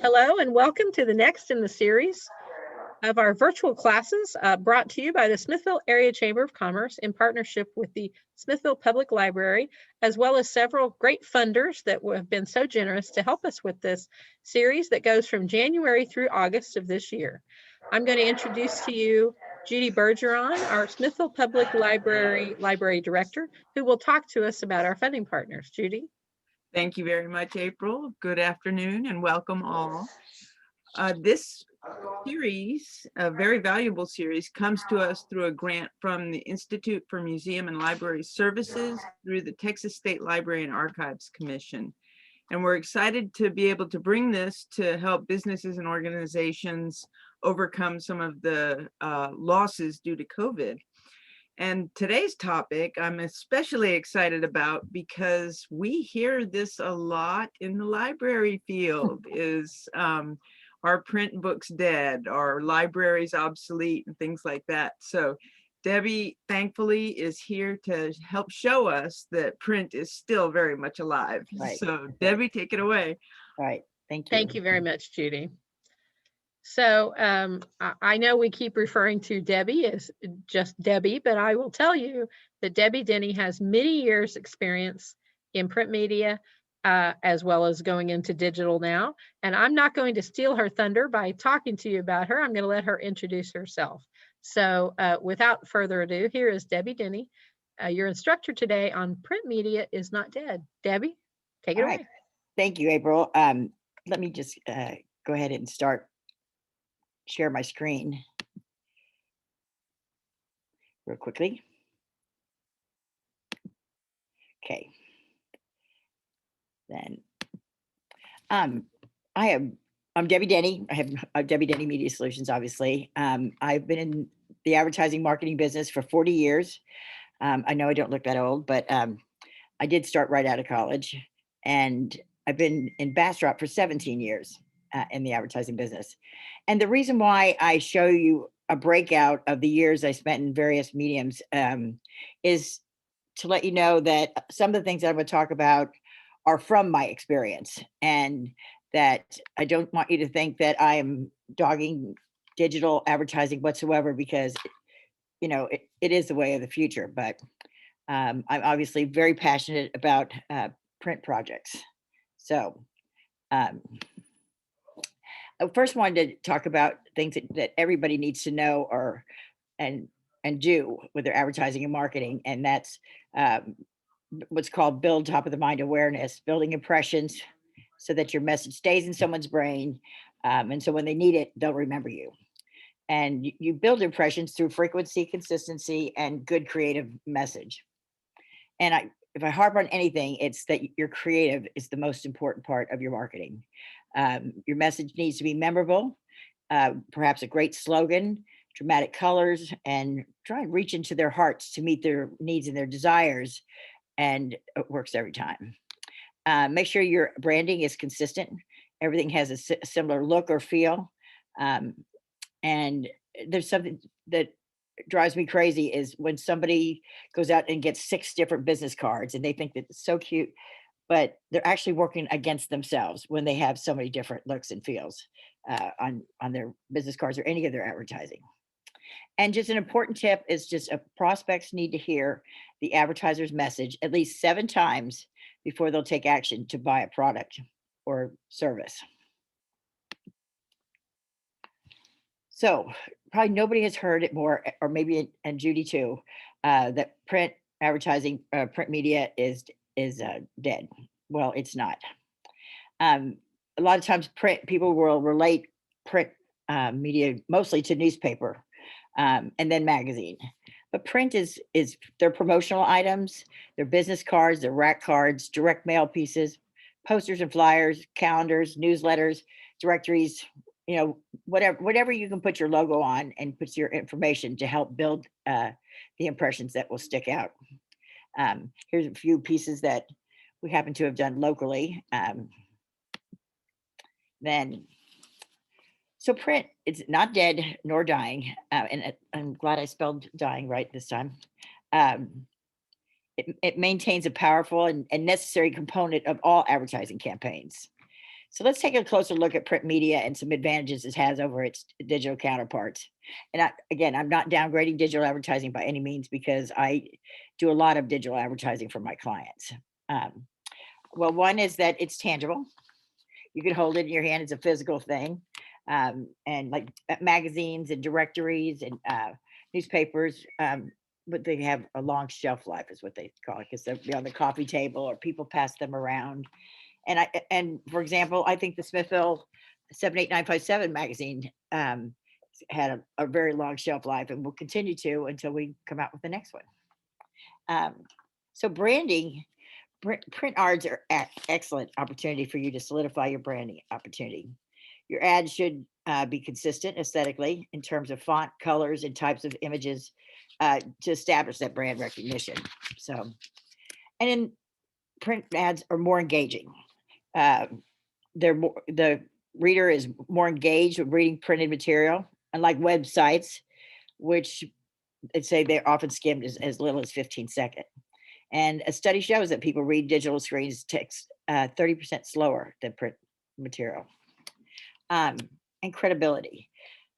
Hello and welcome to the next in the series of our virtual classes brought to you by the Smithville Area Chamber of Commerce in partnership with the Smithville Public Library, as well as several great funders that have been so generous to help us with this series that goes from January through August of this year. I'm going to introduce to you Judy Bergeron, our Smithville Public Library Director, who will talk to us about our funding partners. Judy. Thank you very much, April. Good afternoon and welcome all. This series, a very valuable series, comes to us through a grant from the Institute for Museum and Library Services through the Texas State Library and Archives Commission. And we're excited to be able to bring this to help businesses and organizations overcome some of the losses due to COVID. And today's topic I'm especially excited about because we hear this a lot in the library field is are print books dead? Are libraries obsolete and things like that? So Debbie, thankfully, is here to help show us that print is still very much alive. Right. So Debbie, take it away. All right. Thank you. Thank you very much, Judy. So I know we keep referring to Debbie as just Debbie, but I will tell you that Debbie Denny has many years experience in print media, as well as going into digital now. And I'm not going to steal her thunder by talking to you about her. I'm going to let her introduce herself. So without further ado, here is Debbie Denny, your instructor today on Print Media is Not Dead. Debbie, take it away. Right. Thank you, April. Let me just go ahead and share my screen real quickly. Okay. Then I'm Debbie Denny. I have Debbie Denny Media Solutions, obviously. I've been in the advertising marketing business for 40 years. I know I don't look that old, but I did start right out of college, and I've been in Vassar for 17 years in the advertising business. And the reason why I show you a breakout of the years I spent in various mediums is to let you know that some of the things I'm going to talk about are from my experience, and that I don't want you to think that I am dogging digital advertising whatsoever, because it is the way of the future. But I'm obviously very passionate about print projects. So I first wanted to talk about things that everybody needs to know and do with their advertising and marketing, and that's what's called build top of the mind awareness, building impressions so that your message stays in someone's brain, and so when they need it, they'll remember you. And you build impressions through frequency, consistency, and good creative message. And if I harp on anything, it's that your creative is the most important part of your marketing. Your message needs to be memorable, perhaps a great slogan, dramatic colors, and try and reach into their hearts to meet their needs and their desires. And it works every time. Make sure your branding is consistent. Everything has a similar look or feel. And there's something that drives me crazy is when somebody goes out and gets 6 different business cards and they think that it's so cute, but they're actually working against themselves when they have so many different looks and feels on their business cards or any of their advertising. And just an important tip is just prospects need to hear the advertiser's message at least 7 times before they'll take action to buy a product or service. So probably nobody has heard it more, or maybe, and Judy too, that print advertising, print media is dead. Well, it's not. A lot of times people will relate print media mostly to newspaper and then magazine. But print is their promotional items, their business cards, their rack cards, direct mail pieces, posters and flyers, calendars, newsletters, directories, whatever you can put your logo on and put your information to help build the impressions that will stick out. Here's a few pieces that we happen to have done locally. So print, it's not dead nor dying. And I'm glad I spelled dying right this time. It maintains a powerful and necessary component of all advertising campaigns. So let's take a closer look at print media and some advantages it has over its digital counterparts. And again, I'm not downgrading digital advertising by any means because I do a lot of digital advertising for my clients. Um, well, one is that it's tangible. You can hold it in your hand. It's a physical thing. And like magazines and directories and newspapers, but they have a long shelf life is what they call it because they'll be on the coffee table or people pass them around. And for example, I think the Smithville 78957 magazine had a very long shelf life and will continue to until we come out with the next one. So branding, print ads are an excellent opportunity for you to solidify your branding opportunity. Your ads should be consistent aesthetically in terms of font, colors, and types of images to establish that brand recognition. So, and then print ads are more engaging. The reader is more engaged with reading printed material, unlike websites, which they say they're often skimmed as little as 15 seconds. And a study shows that people read digital screens text 30% slower than print material. And credibility.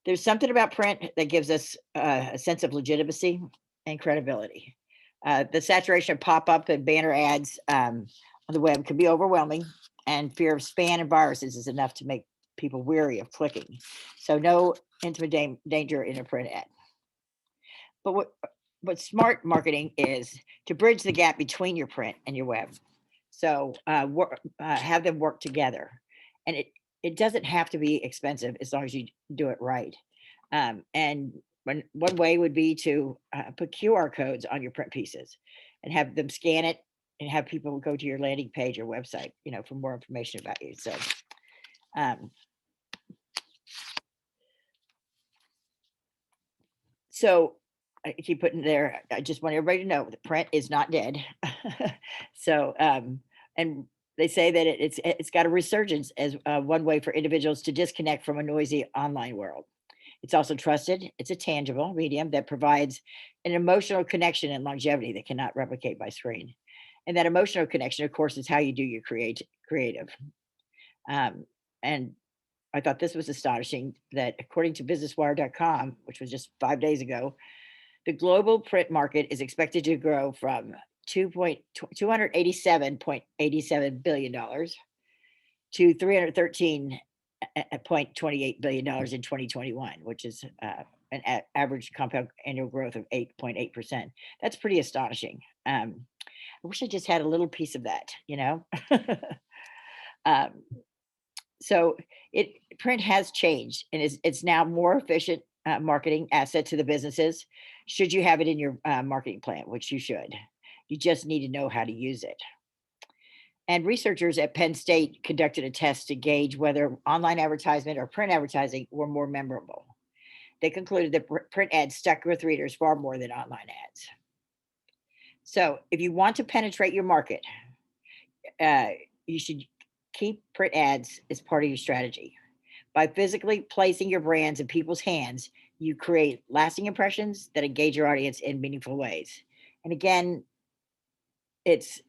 There's something about print that gives us a sense of legitimacy and credibility. The saturation of pop-up and banner ads on the web can be overwhelming, and fear of spam and viruses is enough to make people weary of clicking. So no intimate danger in a print ad. But what smart marketing is to bridge the gap between your print and your web. So have them work together. And it doesn't have to be expensive as long as you do it right. And one way would be to put QR codes on your print pieces and have them scan it and have people go to your landing page or website, for more information about you. So I keep putting there, I just want everybody to know that print is not dead. So, and they say that it's got a resurgence as one way for individuals to disconnect from a noisy online world. It's also trusted. It's a tangible medium that provides an emotional connection and longevity that cannot replicate by screen. And that emotional connection, of course, is how you do your creative. And I thought this was astonishing that according to businesswire.com, which was just 5 days ago, the global print market is expected to grow from $287.87 billion to $313.28 billion in 2021, which is an average compound annual growth of 8.8%. That's pretty astonishing. I wish I just had a little piece of that, So print has changed and it's now more efficient marketing asset to the businesses. Should you have it in your marketing plan, which you should. You just need to know how to use it. And researchers at Penn State conducted a test to gauge whether online advertisement or print advertising were more memorable. They concluded that print ads stuck with readers far more than online ads. So if you want to penetrate your market, you should keep print ads as part of your strategy. By physically placing your brands in people's hands, you create lasting impressions that engage your audience in meaningful ways. And again, it's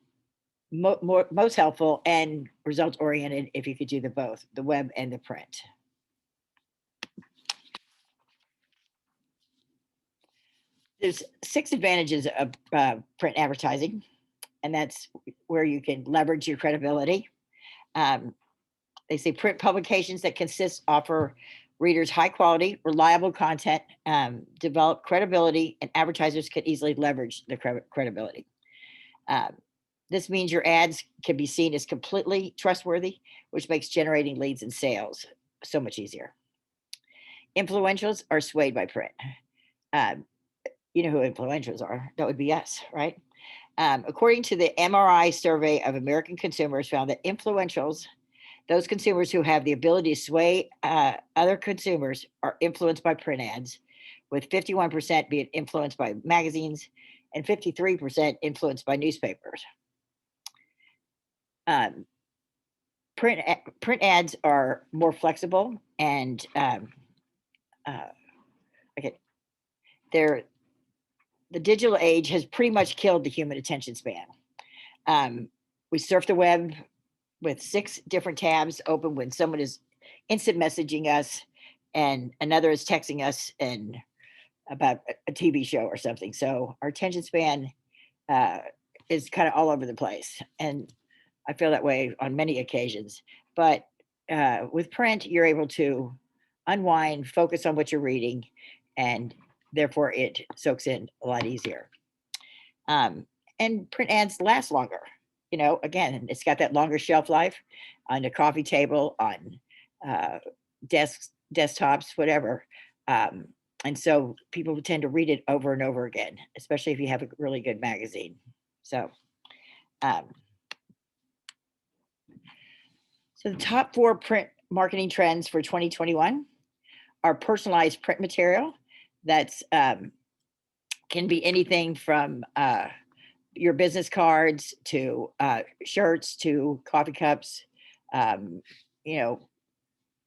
most helpful and results oriented if you could do the both, the web and the print. There's 6 advantages of print advertising, and that's where you can leverage your credibility. They say print publications that consist offer readers high quality, reliable content, develop credibility, and advertisers can easily leverage the credibility. This means your ads can be seen as completely trustworthy, which makes generating leads and sales so much easier. Influentials are swayed by print. You know who influentials are? That would be us, right? According to the MRI survey of American consumers, found that influentials, those consumers who have the ability to sway other consumers, are influenced by print ads, with 51% being influenced by magazines and 53% influenced by newspapers. Print ads are more flexible and the digital age has pretty much killed the human attention span. We surf the web with 6 different tabs open when someone is instant messaging us and another is texting us and about a TV show or something. So our attention span uh, is kind of all over the place. And I feel that way on many occasions. But with print, you're able to unwind, focus on what you're reading, and therefore it soaks in a lot easier. Um, and print ads last longer. You know, again, it's got that longer shelf life on the coffee table, on uh, desks, desktops, whatever. Um, and so people tend to read it over and over again, especially if you have a really good magazine. So, um, so the top 4 print marketing trends for 2021 are personalized print material. That's can be anything from your business cards to shirts to coffee cups. Um, you know,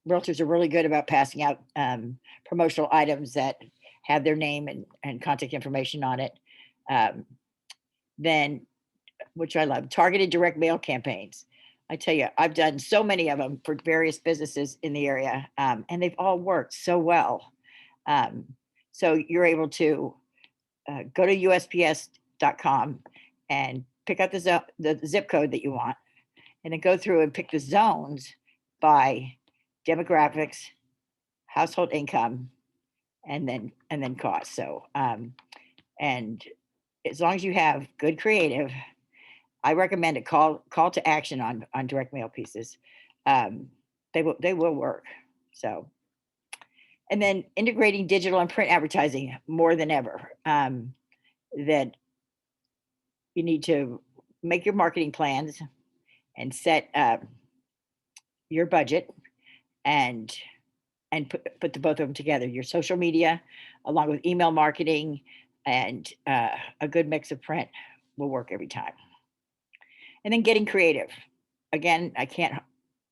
realtors are really good about passing out promotional items that have their name and contact information on it. Um, then, which I love, targeted direct mail campaigns. I tell you, I've done so many of them for various businesses in the area, and they've all worked so well. Um, so you're able to go to USPS.com and pick out the zip code that you want, and then go through and pick the zones by demographics, household income, and then cost. So, and as long as you have good creative, I recommend a call to action on direct mail pieces. Um, they will work. So, and then integrating digital and print advertising more than ever. That you need to make your marketing plans and set your budget and put the both of them together. Your social media, along with email marketing, and a good mix of print will work every time. And then getting creative. Again, I can't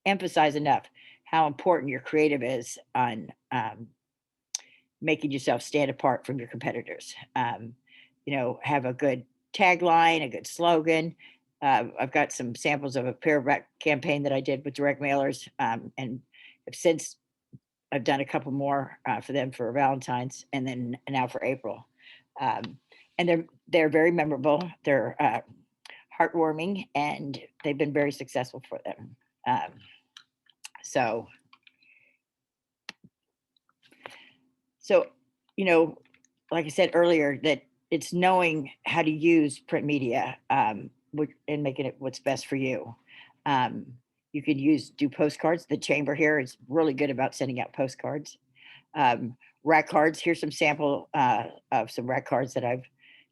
emphasize enough how important your creative is on making yourself stand apart from your competitors. You know, have a good tagline, a good slogan. I've got some samples of a paragraph campaign that I did with direct mailers, and have since I've done a couple more for them for Valentine's, and then now for April. And they're very memorable. They're heartwarming, and they've been very successful for them. So, you know, like I said earlier, that it's knowing how to use print media and making it what's best for you. You could do postcards. The chamber here is really good about sending out postcards. Rack cards. Here's some sample of some rack cards that I've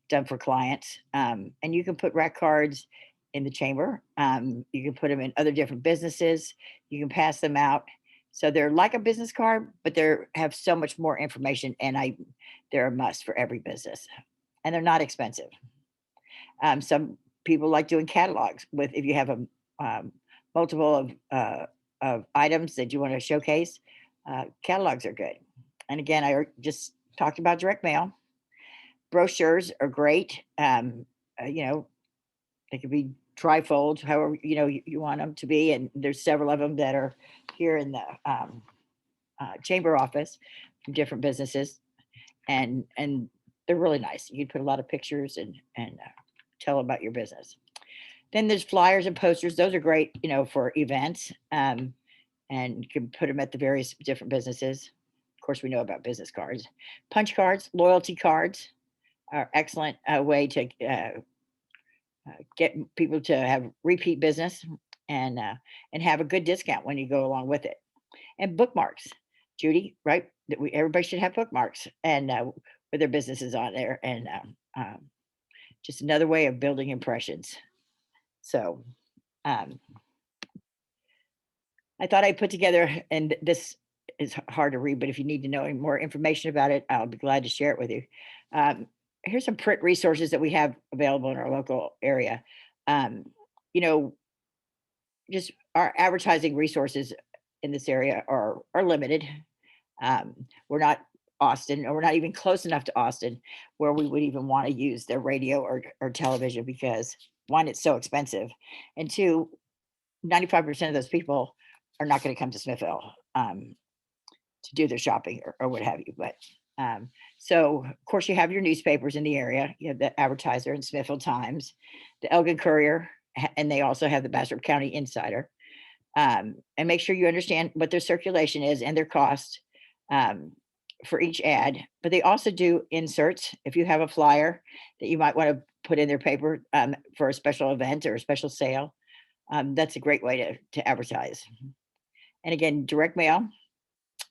done for clients. And you can put rack cards in the chamber. You can put them in other different businesses. You can pass them out. So they're like a business card, but they have so much more information, and they're a must for every business, and they're not expensive. Some people like doing catalogs with, if you have a multiple of items that you want to showcase, catalogs are good. And again, I just talked about direct mail. Brochures are great. You know, they could be trifold, however you want them to be, and there's several of them that are here in the chamber office from different businesses, and they're really nice. You can put a lot of pictures and tell about your business. Then there's flyers and posters. Those are great, for events, and you can put them at the various different businesses. Of course, we know about business cards. Punch cards, loyalty cards are excellent way to get people to have repeat business and have a good discount when you go along with it. And bookmarks, Judy, right? That everybody should have bookmarks and with their businesses on there, and just another way of building impressions. So I thought I put together, and this is hard to read, but if you need to know more information about it, I'll be glad to share it with you. Here's some print resources that we have available in our local area. You know, just our advertising resources in this area are limited. We're not Austin, or we're not even close enough to Austin where we would even want to use their radio or television, because one, it's so expensive, and two, 95% of those people are not going to come to Smithville to do their shopping or what have you. But so of course you have your newspapers in the area. You have the Advertiser and Smithville Times, the Elgin Courier, and they also have the Bastrop County Insider. And make sure you understand what their circulation is and their cost for each ad. But they also do inserts. If you have a flyer that you might want to put in their paper for a special event or a special sale, that's a great way to advertise. And again, direct mail.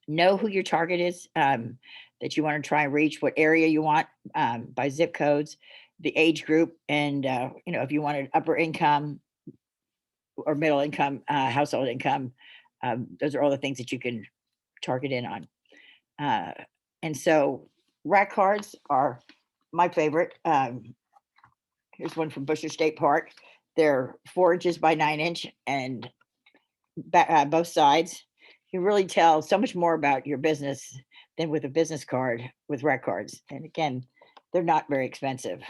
Know who your target is that you want to try and reach, what area you want by zip codes, the age group, and if you want an upper income or middle income household income, those are all the things that you can target in on. And so rack cards are my favorite. Here's one from Busher State Park. They're 4 inches by 9 inch and both sides. You really tell so much more about your business than with a business card with rack cards. And again, they're not very expensive.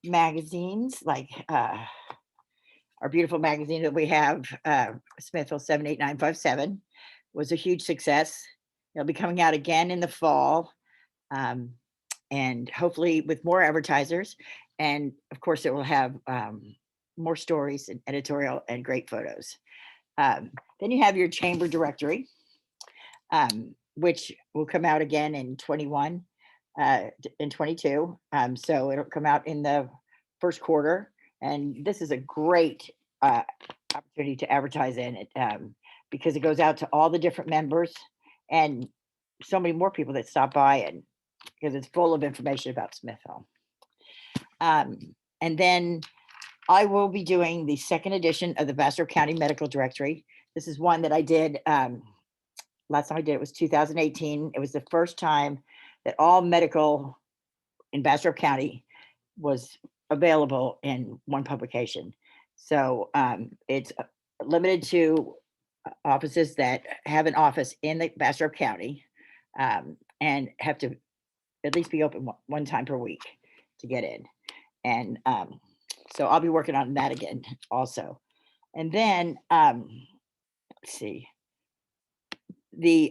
Magazines like our beautiful magazine that we have, Smithville 78957, was a huge success. It'll be coming out again in the fall, and hopefully with more advertisers. And of course, it will have more stories and editorial and great photos. Then you have your chamber directory, which will come out again in 21 and 22. So it'll come out in the first quarter. And this is a great opportunity to advertise in it because it goes out to all the different members and so many more people that stop by, and because it's full of information about Smithville. And then I will be doing the second edition of the Vassar County Medical Directory. This is one that I did, last time I did it was 2018. It was the first time that all medical in Vassar County was available in one publication. So it's limited to offices that have an office in the Bastrop County and have to at least be open one time per week to get in. And so I'll be working on that again also. And then let's see.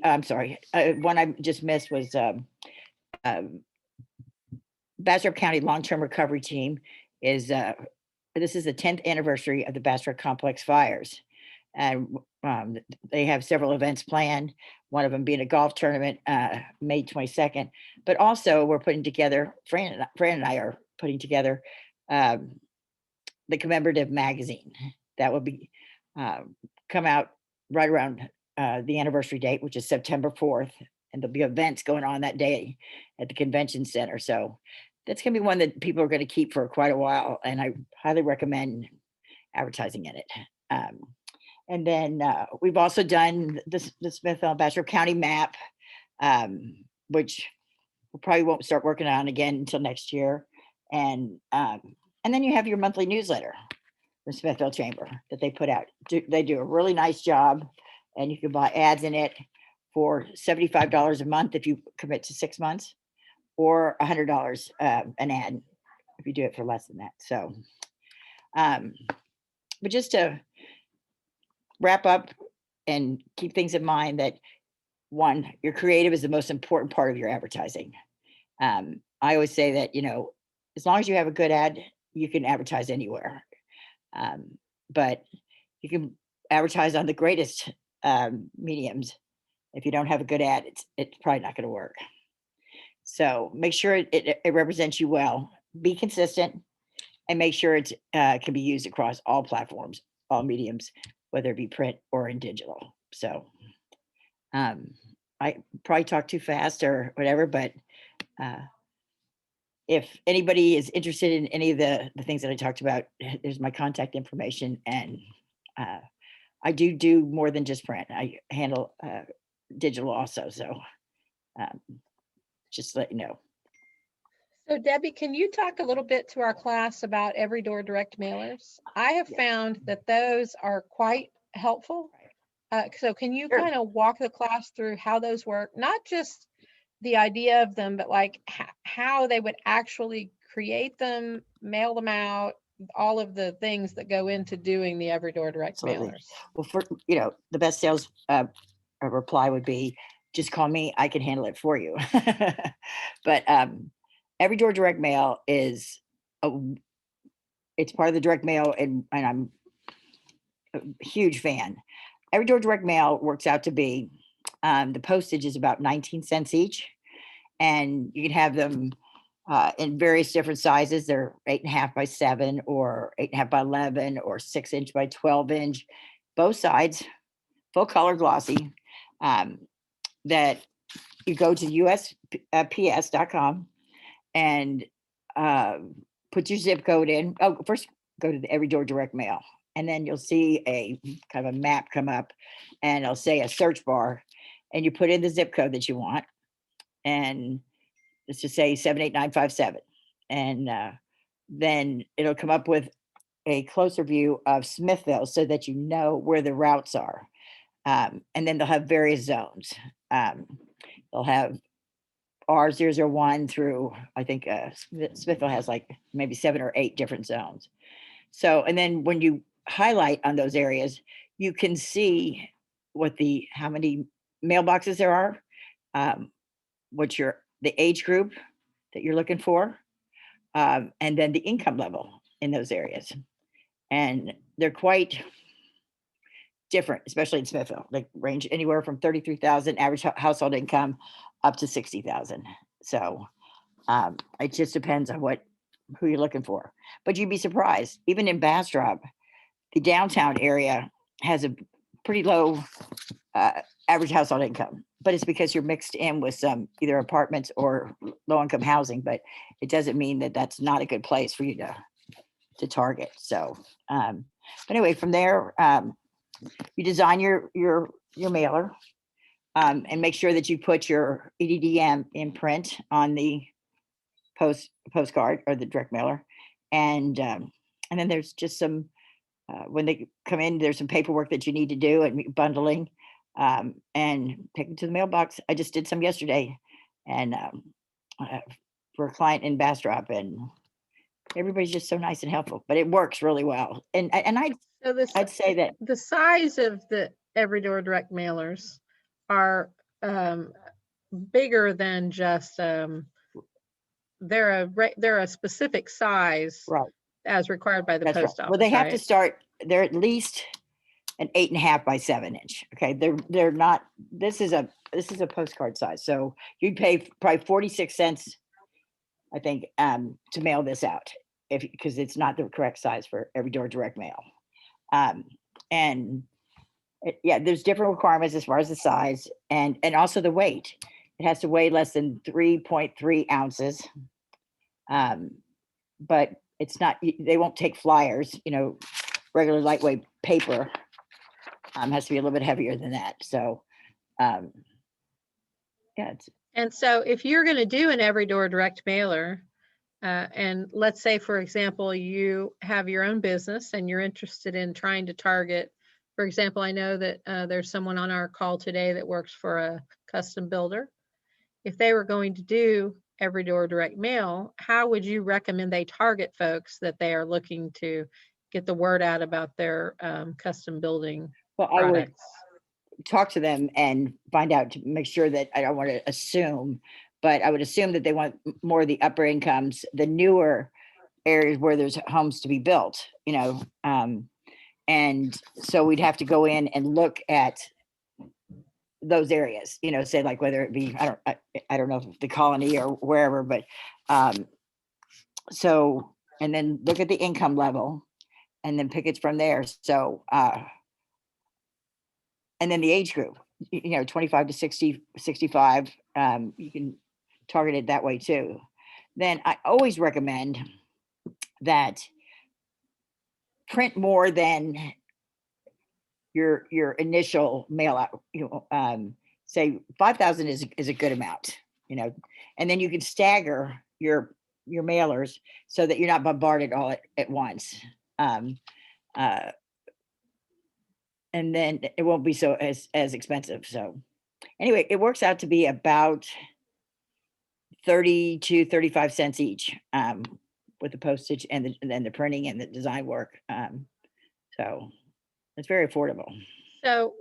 I'm sorry, one I just missed was Bastrop County Long-Term Recovery Team is this is the 10th anniversary of the Bastrop Complex fires. And they have several events planned, one of them being a golf tournament, May 22nd. But also we're putting together, Fran and I are putting together the commemorative magazine that will be come out right around the anniversary date, which is September 4th. And there'll be events going on that day at the convention center. So that's going to be one that people are going to keep for quite a while. And I highly recommend advertising in it. And then we've also done the Smithville Bastrop County map, which we probably won't start working on again until next year. And then you have your monthly newsletter, the Smithville Chamber, that they put out. They do a really nice job, and you can buy ads in it for $75 a month if you commit to 6 months, or $100 an ad if you do it for less than that. So, but just to wrap up and keep things in mind that, one, your creative is the most important part of your advertising. I always say that, as long as you have a good ad, you can advertise anywhere. But you can advertise on the greatest mediums. If you don't have a good ad, it's probably not going to work. So make sure it represents you well. Be consistent, and make sure it can be used across all platforms, all mediums, whether it be print or in digital. So I probably talked too fast or whatever, but if anybody is interested in any of the things that I talked about, there's my contact information. And I do more than just print. I handle digital also. So just to let you know. So Debbie, can you talk a little bit to our class about every door direct mailers? I have found that those are quite helpful. So can you Sure. kind of walk the class through how those work? Not just the idea of them, but like how they would actually create them, mail them out, all of the things that go into doing the every door direct Absolutely. mailers. Well, for, the best sales reply would be, just call me, I can handle it for you. But every door direct mail is it's part of the direct mail, and I'm a huge fan. Every door direct mail works out to be, the postage is about 19 cents each, and you can have them in various different sizes. They're 8.5 by 7, or 8.5 by 11, or 6-inch by 12-inch, both sides, full color glossy. That you go to USPS.com and put your zip code in. Oh, first go to the Every Door Direct Mail, and then you'll see a kind of a map come up, and it'll say a search bar, and you put in the zip code that you want, and let's just say 78957, and then it'll come up with a closer view of Smithville so that you know where the routes are. And then they'll have various zones. They'll have R001 through, I think Smithville has like maybe 7 or 8 different zones. So, and then when you highlight on those areas, you can see how many mailboxes there are, what's the age group that you're looking for, and then the income level in those areas. And they're quite different, especially in Smithville. They range anywhere from 33,000 average household income up to 60,000. So it just depends on who you're looking for. But you'd be surprised, even in Bastrop, the downtown area has a pretty low average household income, but it's because you're mixed in with some either apartments or low income housing. But it doesn't mean that that's not a good place for you to target. So, but anyway, from there, you design your mailer, and make sure that you put your EDDM imprint on the postcard or the direct mailer, and then there's just some when they come in, there's some paperwork that you need to do and bundling, and take them to the mailbox. I just did some yesterday, and for a client in Bastrop, and everybody's just so nice and helpful. But it works really well, and So I'd say that the size of the every door direct mailers are bigger than just they're a specific size, right. as required by the That's right. post office. Well, they have to right? start. They're at least an 8.5 by 7-inch. Okay, they're not. This is a postcard size, so you'd pay probably 46 cents, I think, to mail this out, because it's not the correct size for every door direct mail. And yeah, there's different requirements as far as the size and also the weight. It has to weigh less than 3.3 ounces. But it's not. They won't take flyers. Regular lightweight paper has to be a little bit heavier than that. So, yeah. And so if you're going to do an every door direct mailer, and let's say, for example, you have your own business and you're interested in trying to target, for example, I know that there's someone on our call today that works for a custom builder. If they were going to do every door direct mail, how would you recommend they target folks that they are looking to get the word out about their custom building Well, I would products? talk to them and find out, to make sure that I don't want to assume, but I would assume that they want more of the upper incomes, the newer areas where there's homes to be built, and so we'd have to go in and look at those areas, say like whether it be, I don't know if the Colony or wherever, but so, and then look at the income level and then pick it from there. So and then the age group, 25 to 60, 65, you can target it that way too. Then I always recommend that print more than your initial mail out. Say 5,000 is a good amount, and then you can stagger your mailers so that you're not bombarded all at once. And then it won't be so as expensive. So anyway, it works out to be about 30 to 35 cents each. with the postage and then the printing and the design work. So it's very affordable. So,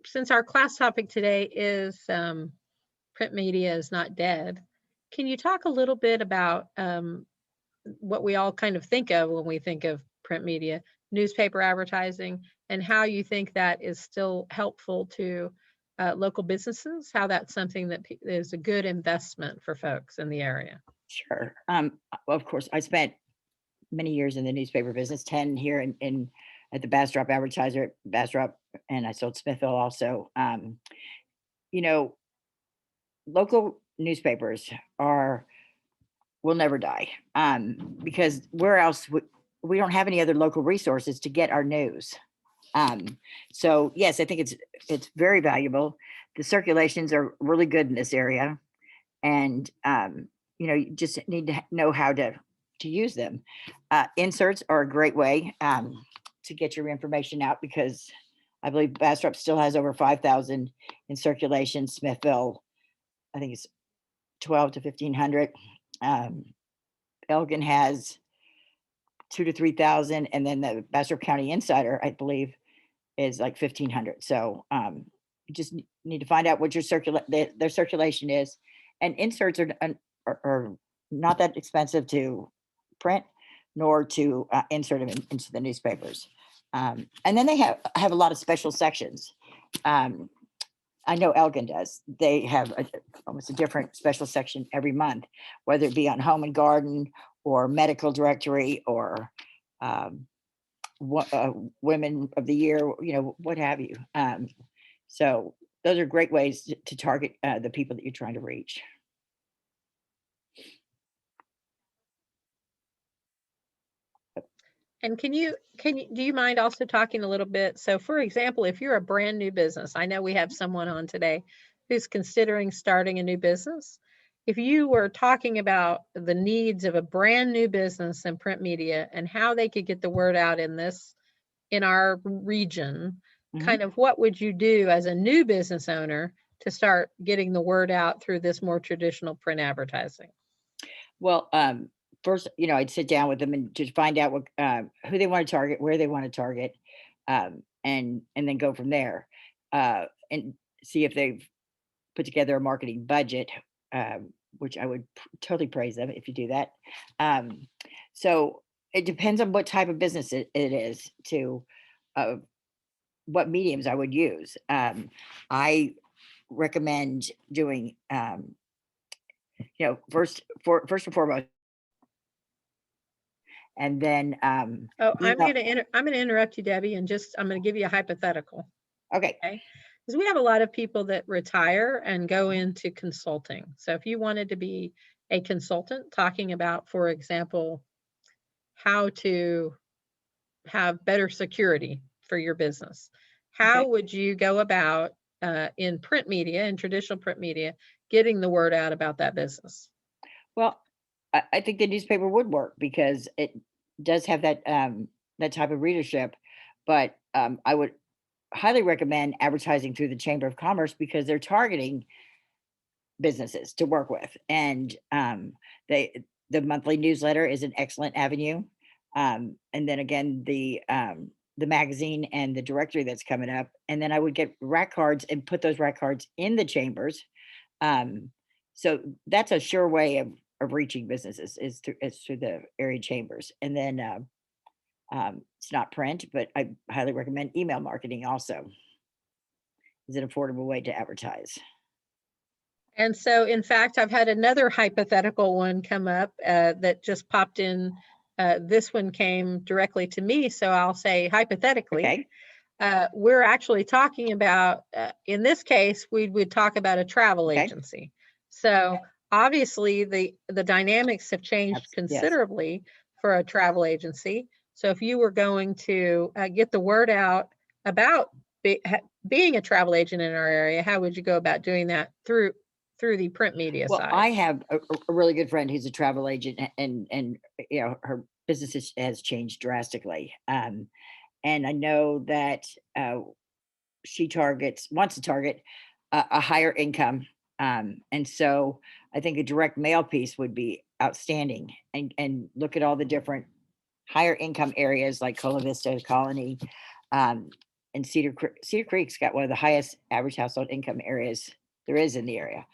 since our class topic today is print media is not dead, can you talk a little bit about what we all kind of think of when we think of print media, newspaper advertising, and how you think that is still helpful to local businesses, how that's something that is a good investment for folks in the area? Sure. Well, of course, I spent many years in the newspaper business, 10 here in at the Bastrop Advertiser at Bastrop, and I sold Smithville also. You know, local newspapers will never die, because where else we don't have any other local resources to get our news. So yes, I think it's very valuable. The circulations are really good in this area, and you just need to know how to use them. Inserts are a great way to get your information out, because I believe Bastrop still has over 5,000 in circulation. Smithville, I think it's 12 to 1,500. Elgin has 2 to 3,000, and then the Bastrop County Insider, I believe, is like 1,500. So you just need to find out what their circulation is, and inserts are not that expensive to print nor to insert them into the newspapers. And then they have a lot of special sections. I know Elgin does. They have almost a different special section every month, whether it be on home and garden or medical directory or women of the year, what have you. So those are great ways to target the people that you're trying to reach. And do you mind also talking a little bit? So for example, if you're a brand new business, I know we have someone on today who's considering starting a new business. If you were talking about the needs of a brand new business in print media and how they could get the word out in our region, kind of what would you do as a new business owner to start getting the word out through this more traditional print advertising? Well, first, I'd sit down with them and just find out who they want to target, where they want to target, and then go from there, and see if they've put together a marketing budget, which I would totally praise them if you do that. So it depends on what type of business it is, to what mediums I would use. I recommend doing, first and foremost, and then Oh, I'm email. gonna interrupt you, Debbie, and I'm gonna give you a hypothetical. Okay. Because we have a lot of people that retire and go into consulting. So if you wanted to be a consultant talking about, for example, how to have better security for your business, how would you go about in print media, in traditional print media, getting the word out about that business? Well, I think the newspaper would work because it does have that type of readership, but I would highly recommend advertising through the Chamber of Commerce, because they're targeting businesses to work with, and the monthly newsletter is an excellent avenue. And then again, the magazine and the directory that's coming up, and then I would get rack cards and put those rack cards in the chambers. So that's a sure way of reaching businesses, is through the area chambers. And then it's not print, but I highly recommend email marketing also. Is an affordable way to advertise. And so, in fact, I've had another hypothetical one come up that just popped in. This one came directly to me, so I'll say hypothetically. Okay. We're actually talking about, in this case, we would talk about a travel agency. So obviously the dynamics have changed Yes. considerably for a travel agency. So if you were going to get the word out about being a travel agent in our area, how would you go about doing that through the print media Well, side? I have a really good friend who's a travel agent, and her business has changed drastically. And I know that she wants to target a higher income. And so I think a direct mail piece would be outstanding, and look at all the different higher income areas like Cola Vista, Colony, and Cedar Creek's got one of the highest average household income areas there is in the area.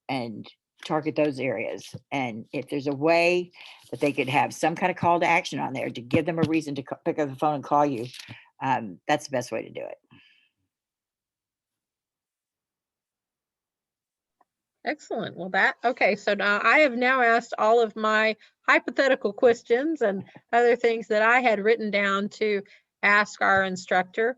And target those areas. And if there's a way that they could have some kind of call to action on there to give them a reason to pick up the phone and call you, that's the best way to do it. Excellent. Well, okay. So now I have now asked all of my hypothetical questions and other things that I had written down to ask our instructor.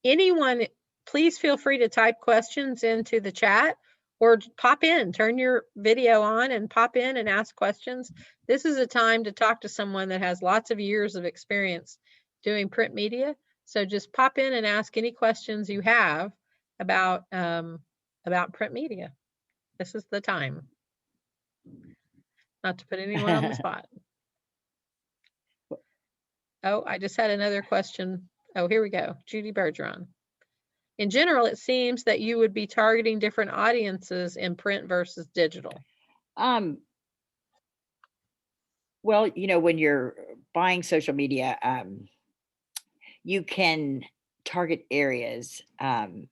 Anyone, please feel free to type questions into the chat or pop in, turn your video on and pop in and ask questions. This is a time to talk to someone that has lots of years of experience doing print media. So just pop in and ask any questions you have about print media. This is the time. Not to put anyone on the spot. Oh, I just had another question. Oh, here we go. Judy Bergeron. In general, it seems that you would be targeting different audiences in print versus digital. Well, when you're buying social media, you can target areas, and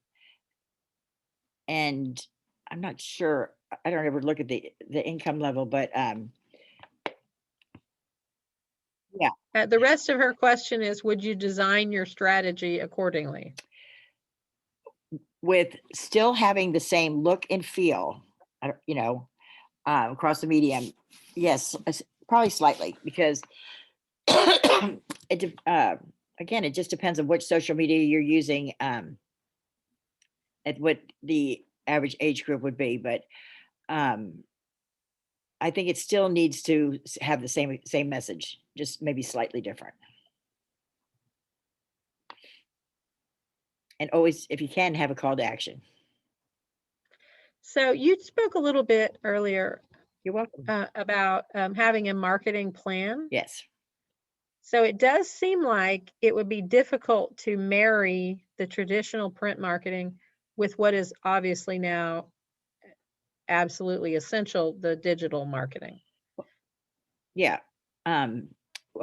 I'm not sure, I don't ever look at the income level, but yeah. The rest of her question is, would you design your strategy accordingly? With still having the same look and feel, across the medium, yes, probably slightly, because again, it just depends on which social media you're using, and what the average age group would be. But I think it still needs to have the same message, just maybe slightly different. And always, if you can, have a call to action. So you spoke a little bit earlier. You're welcome. About having a marketing plan. Yes. So it does seem like it would be difficult to marry the traditional print marketing with what is obviously now absolutely essential, the digital marketing. Yeah. A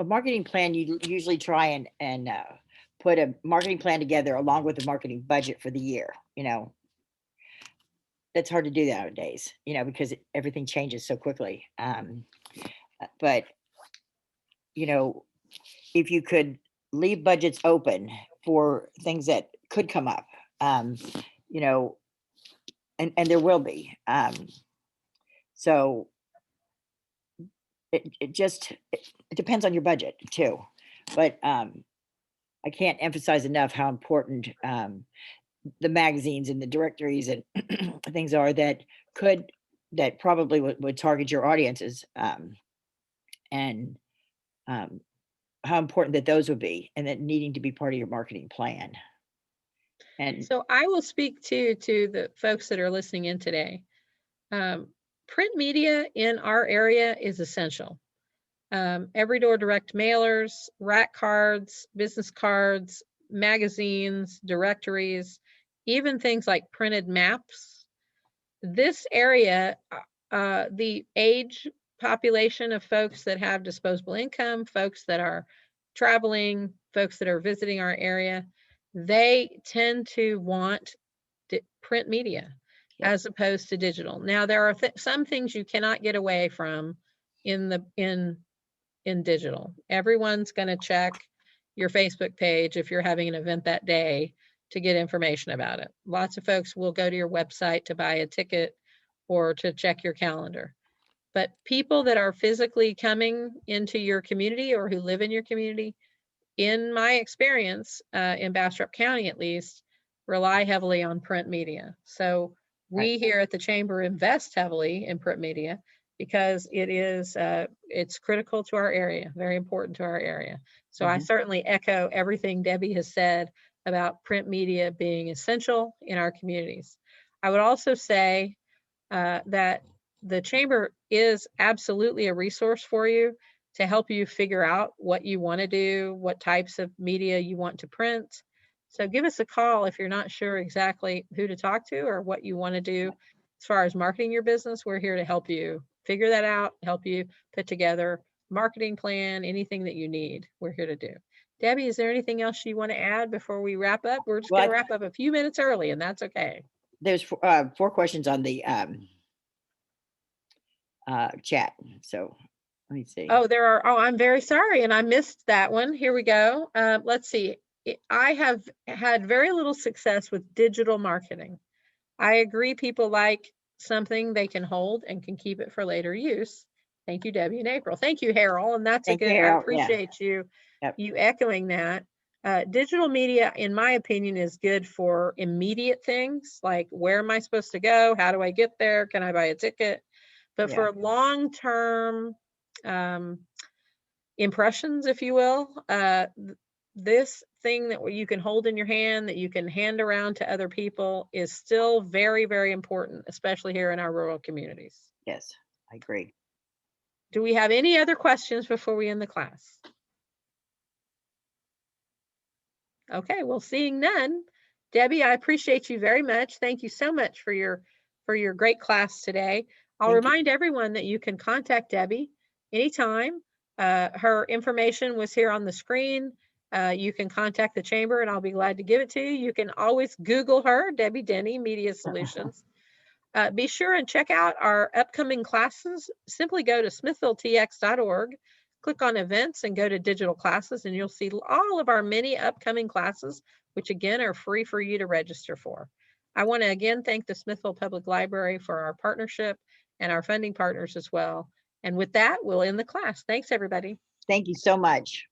marketing plan, you usually try and put a marketing plan together along with the marketing budget for the year. That's hard to do nowadays, because everything changes so quickly. But if you could leave budgets open for things that could come up, and there will be. So it depends on your budget too. But I can't emphasize enough how important the magazines and the directories and things are that probably would target your audiences, and how important that those would be, and that needing to be part of your marketing plan. And so I will speak to the folks that are listening in today. Print media in our area is essential. Every door direct mailers, rack cards, business cards, magazines, directories, even things like printed maps. This area, the age population of folks that have disposable income, folks that are traveling, folks that are visiting our area, they tend to want print media as opposed to digital. Now, there are some things you cannot get away from in digital. Everyone's going to check your Facebook page if you're having an event that day to get information about it. Lots of folks will go to your website to buy a ticket or to check your calendar. But people that are physically coming into your community or who live in your community, in my experience, in Bastrop County at least, rely heavily on print media. So we here at the Chamber invest heavily in print media because it's critical to our area, very important to our area. So I certainly echo everything Debbie has said about print media being essential in our communities. I would also say that the Chamber is absolutely a resource for you to help you figure out what you want to do, what types of media you want to print. So give us a call if you're not sure exactly who to talk to or what you want to do as far as marketing your business. We're here to help you figure that out, help you put together a marketing plan, anything that you need, we're here to do. Debbie, is there anything else you want to add before we wrap up? We're just Well, going to wrap up a few minutes early, and that's okay. There's 4 questions on the chat. So let me see. Oh, there are. Oh, I'm very sorry. And I missed that one. Here we go. Let's see. I have had very little success with digital marketing. I agree people like something they can hold and can keep it for later use. Thank you, Debbie and April. Thank you, Harold. And that's Thank you, I Harold. Yeah. appreciate you, Yep. you echoing that. Digital media, in my opinion, is good for immediate things like where am I supposed to go? How do I get there? Can I buy a ticket? But Yeah. for long-term impressions, if you will, this thing that you can hold in your hand, that you can hand around to other people, is still very, very important, especially here in our rural communities. Yes, I agree. Do we have any other questions before we end the class? Okay, well, seeing none, Debbie, I appreciate you very much. Thank you so much for your great class today. I'll Thank you. remind everyone that you can contact Debbie anytime. Her information was here on the screen. You can contact the chamber and I'll be glad to give it to you. You can always Google her, Debbie Denny, Media Solutions. Be sure and check out our upcoming classes. Simply go to smithvilletx.org, click on events and go to digital classes, and you'll see all of our many upcoming classes, which again are free for you to register for. I want to again thank the Smithville Public Library for our partnership and our funding partners as well. And with that, we'll end the class. Thanks, everybody. Thank you so much.